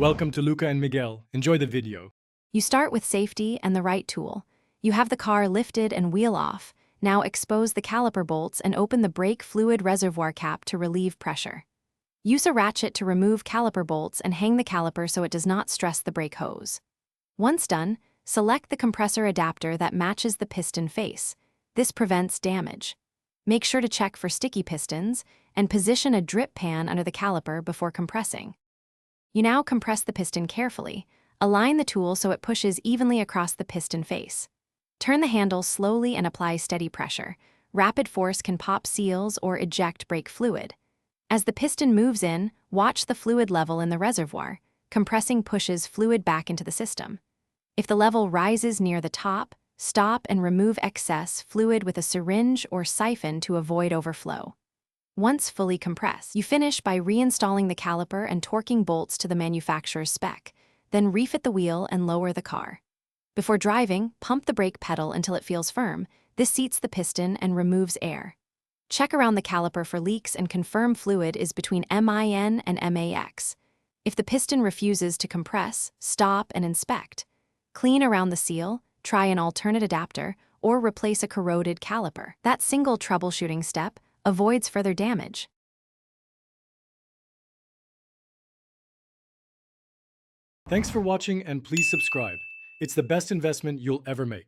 Welcome to Luca and Miguel. Enjoy the video. You start with safety and the right tool. You have the car lifted and wheel off. Now expose the caliper bolts and open the brake fluid reservoir cap to relieve pressure. Use a ratchet to remove caliper bolts and hang the caliper so it does not stress the brake hose. Once done, select the compressor adapter that matches the piston face. This prevents damage. Make sure to check for sticky pistons and position a drip pan under the caliper before compressing. You now compress the piston carefully. Align the tool so it pushes evenly across the piston face. Turn the handle slowly and apply steady pressure. Rapid force can pop seals or eject brake fluid. As the piston moves in, watch the fluid level in the reservoir. Compressing pushes fluid back into the system. If the level rises near the top, stop and remove excess fluid with a syringe or siphon to avoid overflow. Once fully compressed, you finish by reinstalling the caliper and torquing bolts to the manufacturer's spec. Then refit the wheel and lower the car. Before driving, pump the brake pedal until it feels firm. This seats the piston and removes air. Check around the caliper for leaks and confirm fluid is between MIN and MAX. If the piston refuses to compress, stop and inspect. Clean around the seal, try an alternate adapter, or replace a corroded caliper. That single troubleshooting step avoids further damage. Thanks for watching and please subscribe. It's the best investment you'll ever make.